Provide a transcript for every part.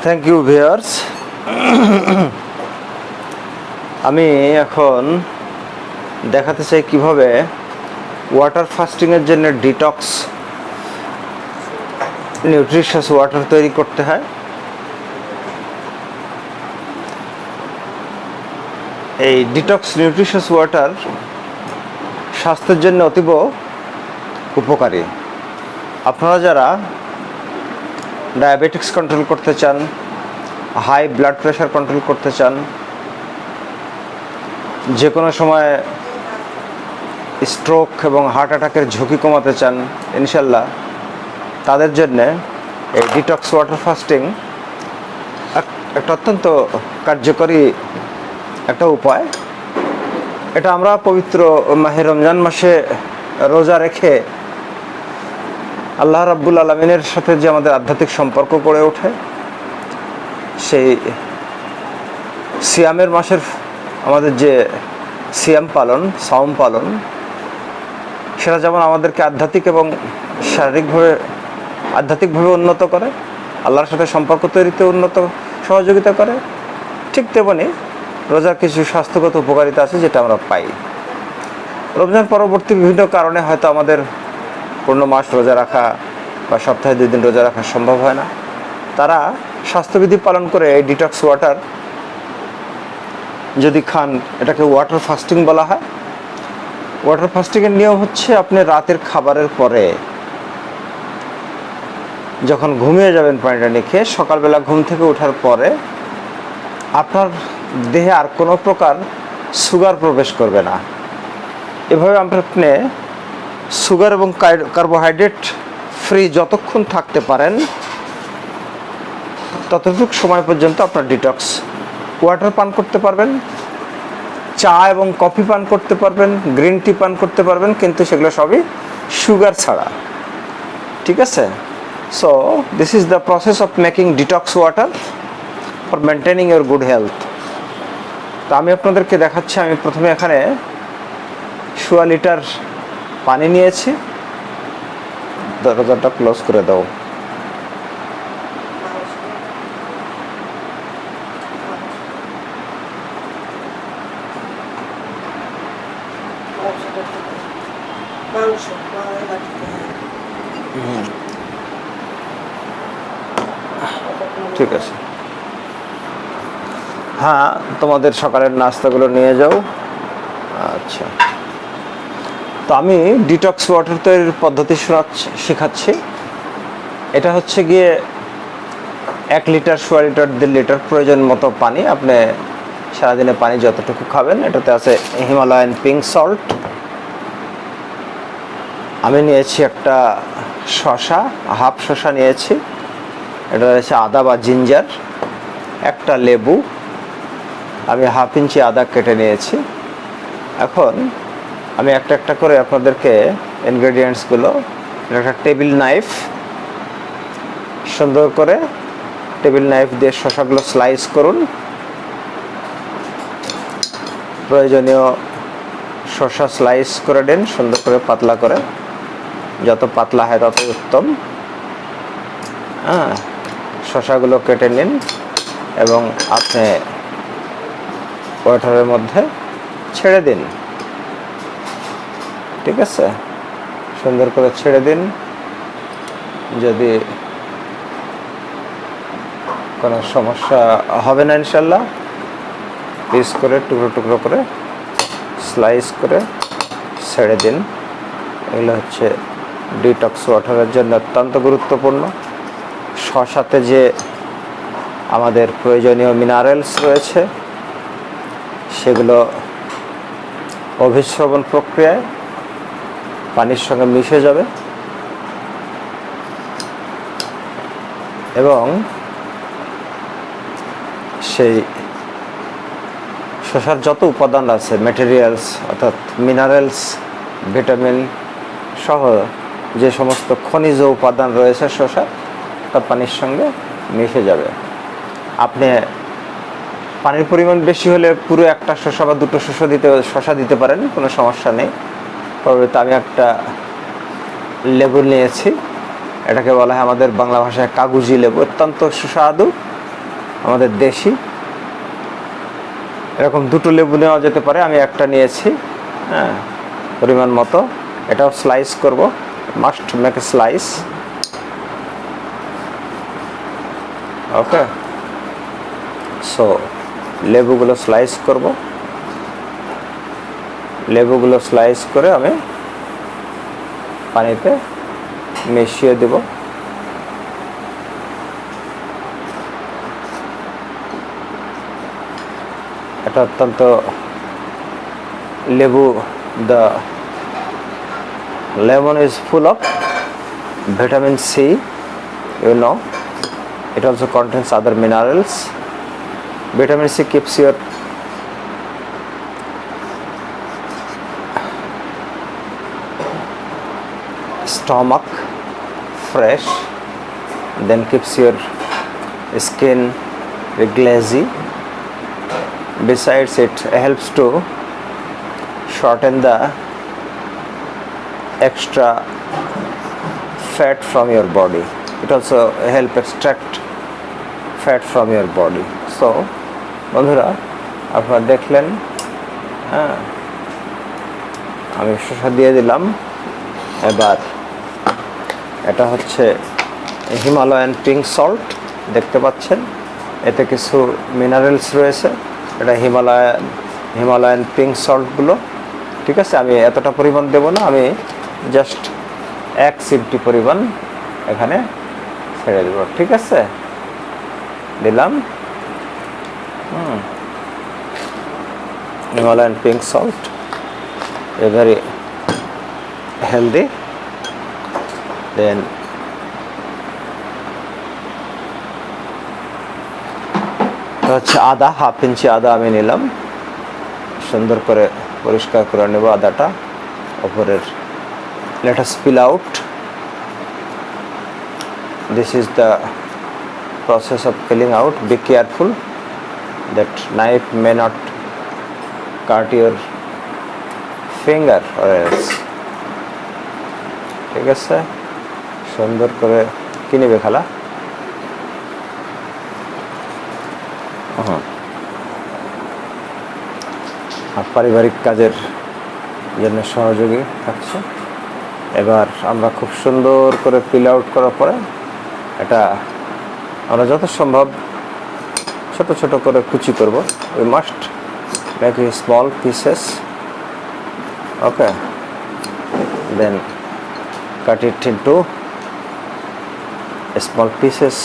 Thank you viewers. আমি এখন দেখাতে চাই কিভাবে ওয়াটার ফাস্টিংয়ের জন্য ডিটক্স নিউট্রিশাস ওয়াটার তৈরি করতে হয়। এই ডিটক্স নিউট্রিশাস ওয়াটার স্বাস্থ্যের জন্য অতীব উপকারী। আপনারা যারা ডায়াবেটিক্স কন্ট্রোল করতে চান, হাই ব্লাড প্রেশার কন্ট্রোল করতে চান, যে কোনো সময় স্ট্রোক এবং হার্ট অ্যাটাকের ঝুঁকি কমাতে চান, ইনশাল্লাহ তাদের জন্যে এই ডিটক্স ওয়াটার ফাস্টিং একটা অত্যন্ত কার্যকরী একটা উপায়। এটা আমরা পবিত্র মাহে রমজান মাসে রোজা রেখে আল্লাহ রাব্বুল আলামিনের সাথে যে আমাদের আধ্যাত্মিক সম্পর্ক গড়ে ওঠে, সেই সিয়ামের মাসের আমাদের যে সিয়াম পালন, সাওম পালন, সেটা যেমন আমাদেরকে আধ্যাত্মিক এবং আধ্যাত্মিকভাবে উন্নত করে, আল্লাহর সাথে সম্পর্ক তৈরিতে সহযোগিতা করে, ঠিক তেমনি রোজার কিছু স্বাস্থ্যগত উপকারিতা আছে যেটা আমরা পাই। রমজান পরবর্তী বিভিন্ন কারণে হয়তো আমাদের পূর্ণ মাস রোজা রাখা বা সপ্তাহে 2 দিন রোজা রাখা সম্ভব হয় না। তারা স্বাস্থ্যবিধি পালন করে এই ডিটক্স ওয়াটার যদি খান, এটাকে ওয়াটার ফাস্টিং বলা হয়। ওয়াটার ফাস্টিংয়ের নিয়ম হচ্ছে, আপনি রাতের খাবারের পরে যখন ঘুমিয়ে যাবেন পানিটা নিয়ে খেয়ে, সকালবেলা ঘুম থেকে ওঠার পরে আপনার দেহে আর কোনো প্রকার সুগার প্রবেশ করবে না। এভাবে আপনি সুগার এবং কার্বোহাইড্রেট ফ্রি যতক্ষণ থাকতে পারেন ততটুকু সময় পর্যন্ত আপনার ডিটক্স ওয়াটার পান করতে পারবেন, চা এবং কফি পান করতে পারবেন, গ্রিন টি পান করতে পারবেন, কিন্তু সেগুলো সবই সুগার ছাড়া। ঠিক আছে? So this is the process of making detox water for maintaining your good health. তো আমি আপনাদেরকে দেখাচ্ছি। আমি প্রথমে এখানে 1.25 লিটার পানি নিয়েছি। দরজাটা ক্লোজ করে দাও। ঠিক আছে, হ্যাঁ, তোমাদের সকালের নাস্তাগুলো নিয়ে যাও। আচ্ছা, তো আমি ডিটক্স ওয়াটার তৈরির পদ্ধতি শেখাচ্ছি। এটা হচ্ছে গিয়ে 1 লিটার, 1.25 লিটার, 1.5 লিটার প্রয়োজন মতো পানি। আপনি সারাদিনে পানি যতটুকু খাবেন। এটাতে আছে হিমালয়ান পিঙ্ক সল্ট। আমি নিয়েছি একটা শসা, হাফ শসা নিয়েছি। এটা হচ্ছে আদা বা জিঞ্জার, একটা লেবু, আমি 1/2 ইঞ্চি আদা কেটে নিয়েছি। এখন আমি একটা একটা করে আপনাদেরকে ইনগ্রেডিয়েন্টসগুলো, একটা টেবিল নাইফ, সুন্দর করে টেবিল নাইফ দিয়ে শসাগুলো স্লাইস করুন। প্রয়োজনীয় শসা স্লাইস করে দিন সুন্দর করে, পাতলা করে। যত পাতলা হয় তত উত্তম। হ্যাঁ, শসাগুলো কেটে নিন এবং আপনি ওয়াটারের মধ্যে ছেড়ে দিন। ঠিক আছে? সুন্দর করে ছেড়ে দিন। যদি কোনো সমস্যা হবে না ইনশাল্লাহ। পিস করে, টুকরো টুকরো করে, স্লাইস করে ছেড়ে দিন। এগুলো হচ্ছে ডিটক্স ওয়াটারের জন্য অত্যন্ত গুরুত্বপূর্ণ। শসাতে যে আমাদের প্রয়োজনীয় মিনারেলস রয়েছে, সেগুলো অভিস্রবণ প্রক্রিয়ায় পানির সঙ্গে মিশে যাবে এবং সেই শসার যত উপাদান আছে, ম্যাটেরিয়ালস অর্থাৎ মিনারেলস, ভিটামিন সহ যে সমস্ত খনিজ উপাদান রয়েছে শসার, তা পানির সঙ্গে মিশে যাবে। আপনি পানির পরিমাণ বেশি হলে পুরো একটা শসা বা 2টো শসা দিতে পারেন, কোনো সমস্যা নেই। পরবর্তীতে আমি একটা লেবু নিয়েছি। এটাকে বলা হয় আমাদের বাংলা ভাষায় কাগুজি লেবু। অত্যন্ত সুস্বাদু আমাদের দেশি। এরকম দুটো লেবু নেওয়া যেতে পারে, আমি একটা নিয়েছি, হ্যাঁ, পরিমাণ মতো। এটাও স্লাইস করব, must make a slice. Okay, so লেবুগুলো স্লাইস করব। লেবুগুলো স্লাইস করে আমি পানিতে মিশিয়ে দেব। এটা অত্যন্ত লেবু, the lemon is full of vitamin C, you know. It also contains other minerals. Vitamin C keeps your stomach fresh, then keeps your skin glazy. Besides, it helps to shorten the extra fat from your body. It also help extract fat from your body. So বন্ধুরা, আপনারা দেখলেন, হ্যাঁ, আমি শসা দিয়ে দিলাম। এবার এটা হচ্ছে হিমালয়ান পিঙ্ক সল্ট, দেখতে পাচ্ছেন, এতে কিছু মিনারেলস রয়েছে। এটা হিমালয়ান পিঙ্ক সল্টগুলো, ঠিক আছে। আমি এতটা পরিমাণ দেব না, আমি জাস্ট 1 চিমটি পরিমাণ এখানে ছেড়ে দেব, ঠিক আছে। দিলাম Himalayan pink salt, a very healthy. Then হচ্ছে আদা, 1/2 ইঞ্চি আদা আমি নিলাম, সুন্দর করে পরিষ্কার করে নেব আদাটা ওপরের। let us peel out. This is the process of peeling out. Be careful that knife may not cut your finger or else. ঠিক আছে, সুন্দর করে কি নেবে খালা? পারিবারিক কাজের জন্য সহযোগী থাকছে। এবার আমরা খুব সুন্দর করে পিল আউট করার পরে এটা আমরা যত সম্ভব ছোট ছোট করে কুচি করব। We must make a small pieces, okay, then cut it into small pieces,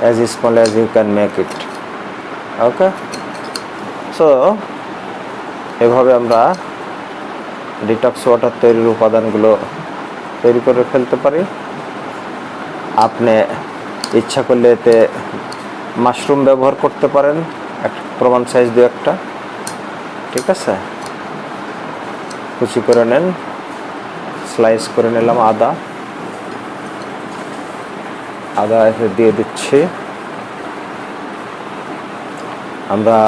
as small as you can make it, okay. So এভাবে আমরা ডিটক্স ওয়াটার তৈরির উপাদানগুলো তৈরি করে ফেলতে পারি। আপনি ইচ্ছা করলে এতে মাশরুম ব্যবহার করতে পারেন, একটা প্রমাণ সাইজ 2-1টা, ঠিক আছে। কুচি করে নেন, স্লাইস করে নিলাম আদা এতে দিয়ে দিচ্ছি। আমরা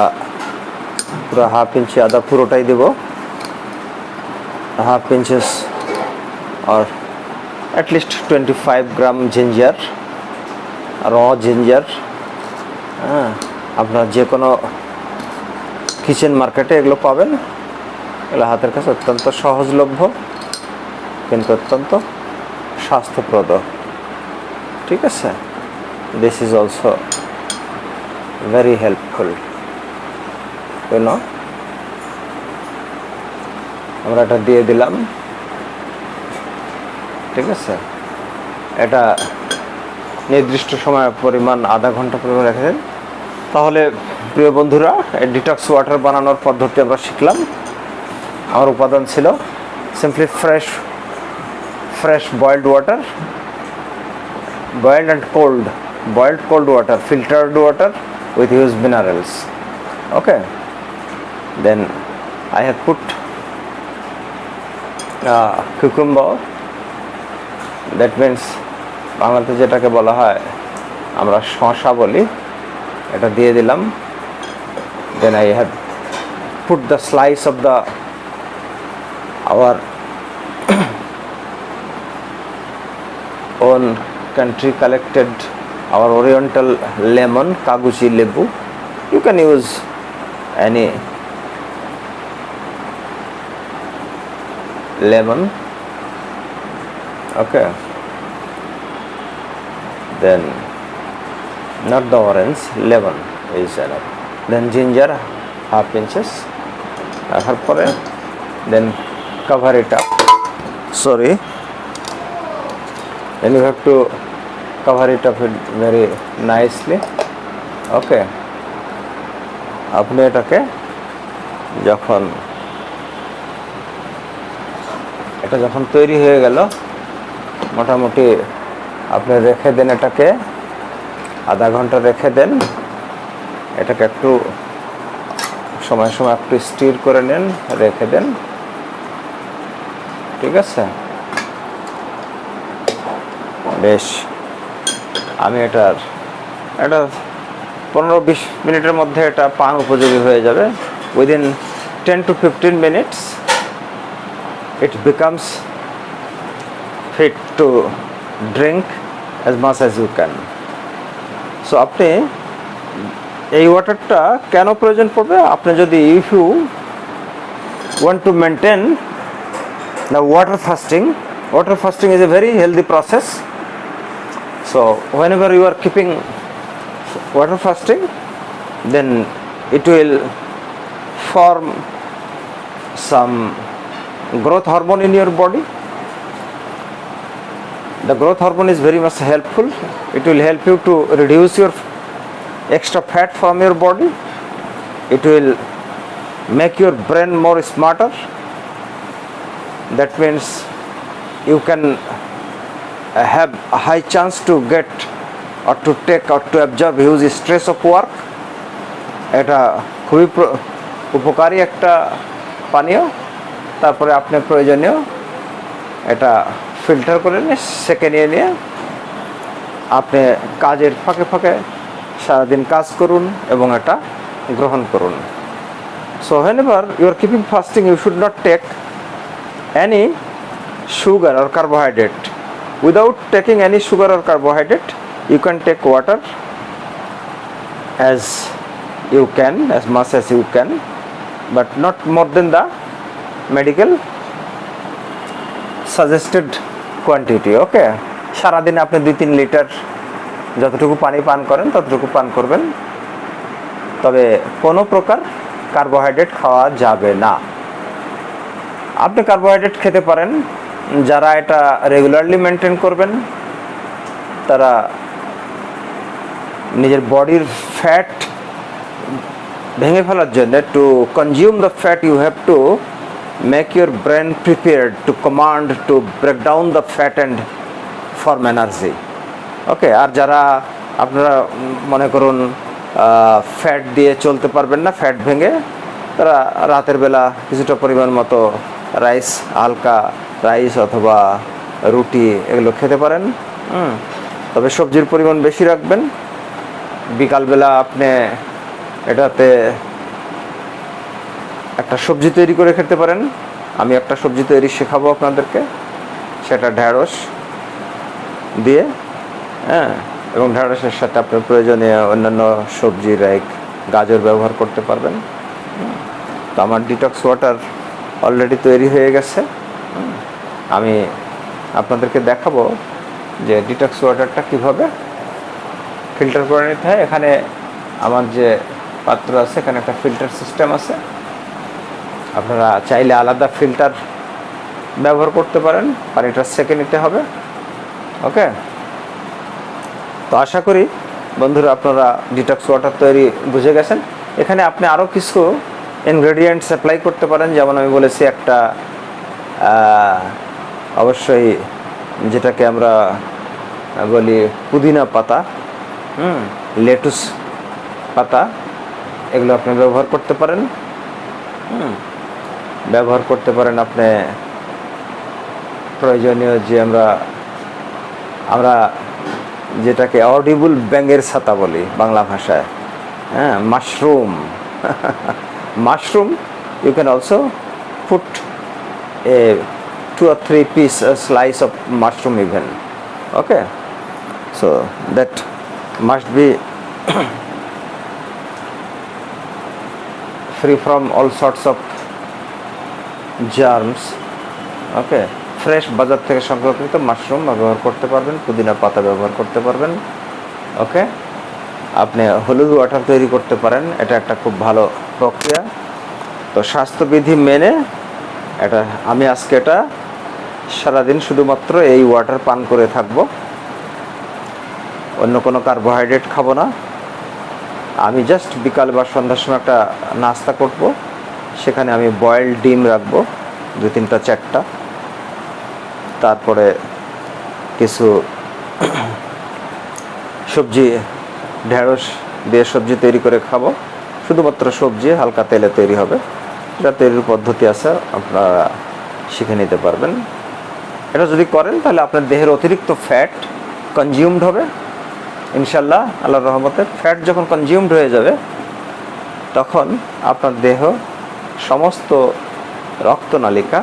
পুরো 1/2 ইঞ্চি আদা পুরোটাই দেব, 1/2 inches or at least 25 gram ginger, raw ginger। হ্যাঁ, আপনার যে কোনো কিচেন মার্কেটে এগুলো পাবেন। এগুলো হাতের কাছে অত্যন্ত সহজলভ্য কিন্তু অত্যন্ত স্বাস্থ্যপ্রদ, ঠিক আছে। This is also very helpful, you know. আমরা এটা দিয়ে দিলাম, ঠিক আছে। এটা নির্দিষ্ট সময় পরিমাণ আধা ঘন্টা পরিমাণ রেখে দেন। তাহলে প্রিয় বন্ধুরা, এই ডিটক্স ওয়াটার বানানোর পদ্ধতি আমরা শিখলাম। আমার উপাদান ছিল simply fresh boiled water, boiled and boiled cold water, filtered water with huge minerals, okay. Then I have put cucumber, that means বাংলাতে যেটাকে বলা হয় আমরা শসা বলি, এটা দিয়ে দিলাম। Then I have put the slice of our own country collected our oriental lemon, kaguchi lebu. You can use any lemon, okay. Then not the orange, lemon is enough. Then ginger half inches, then cover it up. Sorry, then you have to cover it up very nicely, okay. আপনি এটাকে যখন তৈরি হয়ে গেল, মোটামুটি আপনি রেখে দেন, এটাকে আধা ঘন্টা রেখে দেন। এটাকে একটু সময় একটু স্টির করে নেন, রেখে দেন, ঠিক আছে। বেশ, আমি এটা 15-20 মিনিটের মধ্যে এটা পান উপযোগী হয়ে যাবে। Within 10 to 15 minutes it becomes fit to drink as much as you can. So আপনি এই ওয়াটারটা কেন প্রয়োজন পড়বে? আপনি যদি if you want to maintain the water fasting is a very healthy process. So whenever you are keeping water fasting, then it will form some growth hormone in your body. The growth hormone is very much helpful. It will help you to reduce your extra fat from your body. It will make your brain more smarter. That means you can have a high chance to get or to take or to absorb huge stress of work. এটা খুবই উপকারী একটা পানীয়। তারপরে আপনি প্রয়োজনীয় এটা filter করে নিয়ে সেকে নিয়ে আপনি কাজের ফাঁকে সারাদিন কাজ করুন এবং এটা গ্রহণ করুন। So whenever you are keeping fasting, you should not take any sugar or carbohydrate. Without taking any sugar or carbohydrate, you can take water as you can, as much as you can, but not more than the medical suggested quantity, okay. সারাদিনে আপনি 2-3 litre যতটুকু পানি পান করেন ততটুকু পান করবেন, তবে কোনো প্রকার কার্বোহাইড্রেট খাওয়া যাবে না। আপনি কার্বোহাইড্রেট খেতে পারেন, যারা এটা রেগুলারলি মেনটেন করবেন তারা নিজের বডির ফ্যাট ভেঙে ফেলার জন্য, to consume the fat you have to make your brain prepared to command to break down the fat and form energy, okay. আর যারা আপনারা মনে করুন ফ্যাট দিয়ে চলতে পারবেন না, ফ্যাট ভেঙে, তারা রাতের বেলা কিছুটা পরিমাণ মতো রাইস, হালকা রাইস অথবা রুটি এগুলো খেতে পারেন, তবে সবজির পরিমাণ বেশি রাখবেন। বিকালবেলা আপনি এটাতে একটা সবজি তৈরি করে খেতে পারেন। আমি একটা সবজি তৈরি শেখাবো আপনাদেরকে, সেটা ঢ্যাঁড়স দিয়ে, এবং ঢ্যাঁড়সের সাথে আপনার প্রয়োজনীয় অন্যান্য সবজি লাইক গাজর ব্যবহার করতে পারবেন। তো আমার ডিটক্স ওয়াটার অলরেডি তৈরি হয়ে গেছে। আমি আপনাদেরকে দেখাবো যে ডিটক্স ওয়াটারটা কীভাবে ফিল্টার করে নিতে হয়। এখানে আমার যে পাত্র আছে, এখানে একটা ফিল্টার সিস্টেম আছে। আপনারা চাইলে আলাদা ফিল্টার ব্যবহার করতে পারেন, পানিটা সেকে নিতে হবে, ওকে। তো আশা করি বন্ধুরা আপনারা ডিটক্স ওয়াটার তৈরি বুঝে গেছেন। এখানে আপনি আরও কিছু ইনগ্রেডিয়েন্টস অ্যাপ্লাই করতে পারেন, যেমন আমি বলেছি একটা অবশ্যই যেটাকে আমরা বলি পুদিনা পাতা, লেটুস পাতা, এগুলো আপনি ব্যবহার করতে পারেন। ব্যবহার করতে পারেন আপনি প্রয়োজনীয় যে আমরা যেটাকে অডিবল ব্যাঙের ছাতা বলি বাংলা ভাষায়, mushroom. Mushroom you can also put a 2 or 3 piece slice of mushroom even, okay. So that must be free from all sorts of germs. Okay, fresh বাজার থেকে সংরক্ষিত মাশরুম ব্যবহার করতে পারবেন, পুদিনা পাতা ব্যবহার করতে পারবেন। ওকে, আপনি হলুদ ওয়াটার তৈরি করতে পারেন, এটা একটা খুব ভালো প্রক্রিয়া। তো স্বাস্থ্যবিধি মেনে এটা আমি আজকে এটা সারাদিন শুধুমাত্র এই ওয়াটার পান করে থাকব, অন্য কোনো কার্বোহাইড্রেট খাবো না। আমি জাস্ট বিকাল বা সন্ধ্যার সময় একটা নাস্তা করব, সেখানে আমি বয়েলড ডিম রাখবো 2-3টা 4টা, তারপরে কিছু সবজি, ঢেঁড়স দিয়ে সবজি তৈরি করে খাবো, শুধুমাত্র সবজি হালকা তেলে তৈরি হবে। এটা তৈরির পদ্ধতি আছে, আপনারা শিখে নিতে পারবেন। এটা যদি করেন তাহলে আপনার দেহের অতিরিক্ত ফ্যাট কনজিউমড হবে ইনশাল্লাহ, আল্লাহর রহমতে। ফ্যাট যখন কনজিউমড হয়ে যাবে তখন আপনার দেহ সমস্ত রক্তনালিকা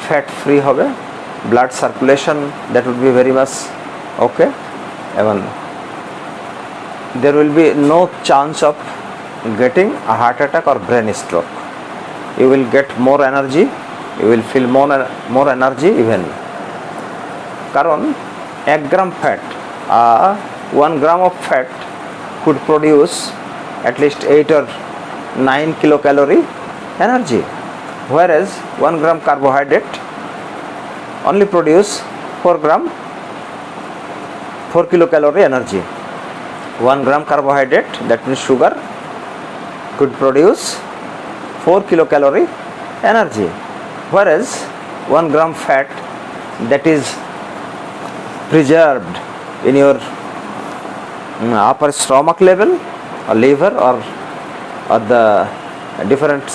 ফ্যাট ফ্রি হবে, blood circulation that will be very much okay, এবং there will be no chance of getting a heart attack or brain stroke. You will get more energy, you will feel more energy even. কারণ 1 গ্রাম fat, 1 gram of fat could produce at least 8 or 9 kilocalorie energy, whereas 1 gram carbohydrate only produce 4 kilocalorie energy. 1 gram carbohydrate, that means sugar, could produce 4 kilocalorie energy, whereas 1 gram fat that is preserved in your upper stomach level or liver or the different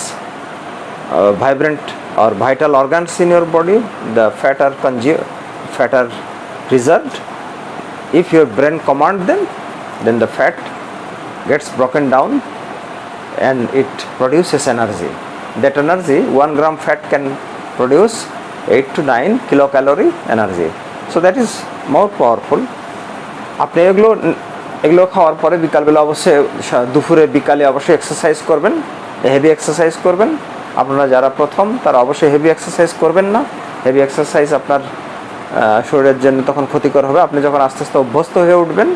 vibrant or vital organs in your body, the fat are preserved. If your brain command them, then the fat gets broken down and it produces energy. That energy, 1 gram fat can produce 8 to 9 kilocalorie energy. So that is more powerful. আপনি এগুলো খাওয়ার পরে বিকালবেলা অবশ্যই, দুপুরে বিকালে অবশ্যই exercise করবেন, হেভি এক্সারসাইজ করবেন। আপনারা যারা প্রথম তারা অবশ্যই হেভি এক্সারসাইজ করবেন না। হেভি এক্সারসাইজ আপনার শরীরের জন্য তখন ক্ষতিকর হবে। আপনি যখন আস্তে আস্তে অভ্যস্ত হয়ে উঠবেন,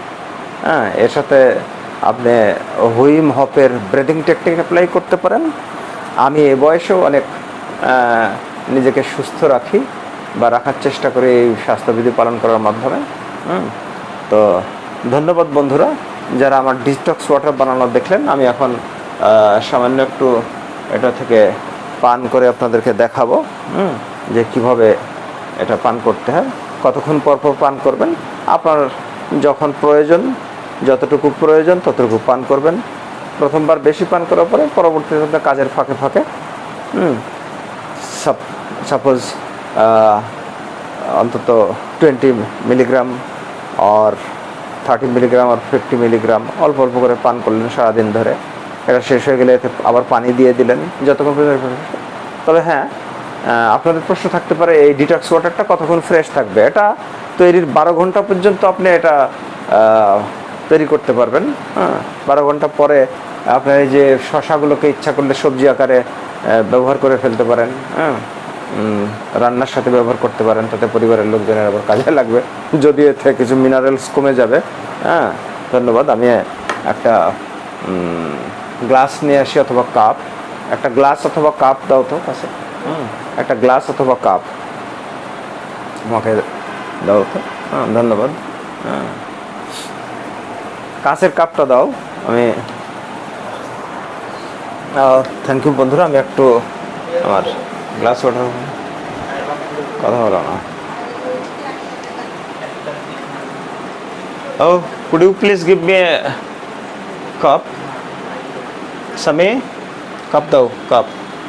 এর সাথে আপনি হুইম হপের ব্রিদিং টেকনিক অ্যাপ্লাই করতে পারেন। আমি এ বয়সেও অনেক নিজেকে সুস্থ রাখি বা রাখার চেষ্টা করি এই স্বাস্থ্যবিধি পালন করার মাধ্যমে। তো ধন্যবাদ বন্ধুরা, যারা আমার ডিটক্স ওয়াটার বানানো দেখলেন। আমি এখন সামান্য একটু এটা থেকে পান করে আপনাদেরকে দেখাবো যে কিভাবে এটা পান করতে হয়, কতক্ষণ পর পর পান করবেন। আপনার যখন প্রয়োজন, যতটুকু প্রয়োজন ততটুকু পান করবেন। প্রথমবার বেশি পান করার পরে পরবর্তীতে আপনার কাজের ফাঁকে ফাঁকে সাপোজ অন্তত 20 milligram or 30 milligram or 50 milligram অল্প অল্প করে পান করলেন সারাদিন ধরে। এটা শেষ হয়ে গেলে এতে আবার পানি দিয়ে দিলেন যতক্ষণ পর্যন্ত। তবে হ্যাঁ, আপনাদের প্রশ্ন থাকতে পারে এই ডিটক্স ওয়াটারটা কতক্ষণ ফ্রেশ থাকবে। এটা তৈরির 12 ঘন্টা পর্যন্ত আপনি এটা তৈরি করতে পারবেন। 12 ঘন্টা পরে আপনার এই যে শশাগুলোকে ইচ্ছা করলে সবজি আকারে ব্যবহার করে ফেলতে পারেন, রান্নার সাথে ব্যবহার করতে পারেন, তাতে পরিবারের লোকজনের আবার কাজে লাগবে, যদি এতে কিছু মিনারেলস কমে যাবে। ধন্যবাদ। আমি একটা গ্লাস নিয়ে আসি অথবা কাপ, একটা গ্লাস অথবা কাপ দাও তো কাছে, একটা গ্লাস অথবা কাপ আমাকে দাও তো। ধন্যবাদ। কাঁচের কাপটা দাও। আমি থ্যাংক ইউ বন্ধুরা। আমি একটু আমার গ্লাস ওয়াটার কথা হলো না। Oh, could you please give me a cup? Sami, cup দাও, কাপ।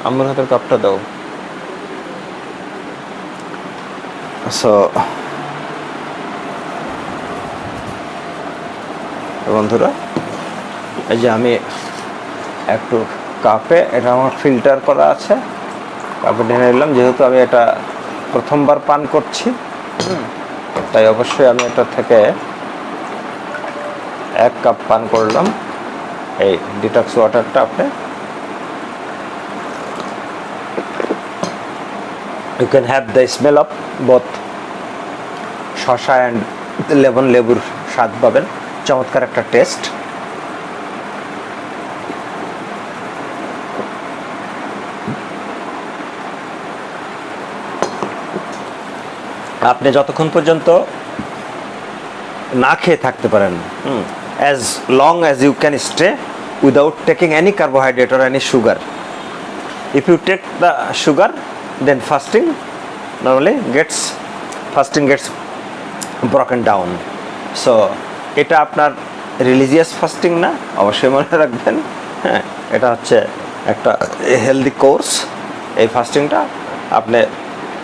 আমার হাতের কাপটা দাও। সো বন্ধুরা, এই যে আমি একটু কাপে, এটা আমার ফিল্টার করা আছে, কাপে ঢেলে নিলাম। যেহেতু আমি এটা প্রথমবার পান করছি, তাই অবশ্যই আমি এটা থেকে 1 কাপ পান করলাম এই ডিটক্স ওয়াটারটা। আপনি you can have the smell of both শসা অ্যান্ড লেমন, লেবুর স্বাদ পাবেন, চমৎকার একটা টেস্ট। আপনি যতক্ষণ পর্যন্ত না খেয়ে থাকতে পারেন, as long as you can stay without taking any carbohydrate or any sugar. If you take the sugar then fasting gets broken down. So এটা আপনার রিলিজিয়াস ফাস্টিং না, অবশ্যই মনে রাখবেন। হ্যাঁ, এটা হচ্ছে একটা হেলদি কোর্স। এই ফাস্টিংটা আপনি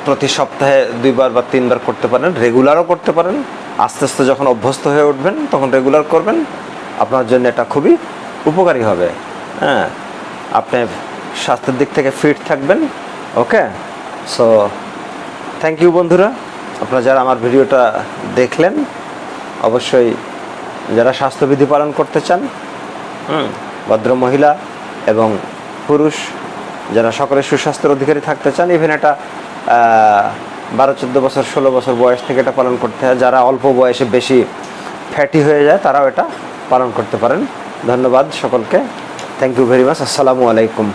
প্রতি সপ্তাহে 2 বার বা 3 বার করতে পারেন, রেগুলারও করতে পারেন। আস্তে আস্তে যখন অভ্যস্ত হয়ে উঠবেন তখন রেগুলার করবেন, আপনার জন্য এটা খুবই উপকারী হবে। হ্যাঁ, আপনি স্বাস্থ্যের দিক থেকে ফিট থাকবেন। ওকে, সো থ্যাংক ইউ বন্ধুরা, আপনারা যারা আমার ভিডিওটা দেখলেন। অবশ্যই যারা স্বাস্থ্যবিধি পালন করতে চান, ভদ্র মহিলা এবং পুরুষ যারা সকলে সুস্বাস্থ্যের অধিকারী থাকতে চান, ইভেন এটা 12-14 বছর 16 বছর বয়স থেকে এটা পালন করতে হয়। যারা অল্প বয়সে বেশি ফ্যাটি হয়ে যায় তারাও এটা পালন করতে পারেন। ধন্যবাদ সকলকে, থ্যাংক ইউ ভেরি মাচ। আসসালামু আলাইকুম।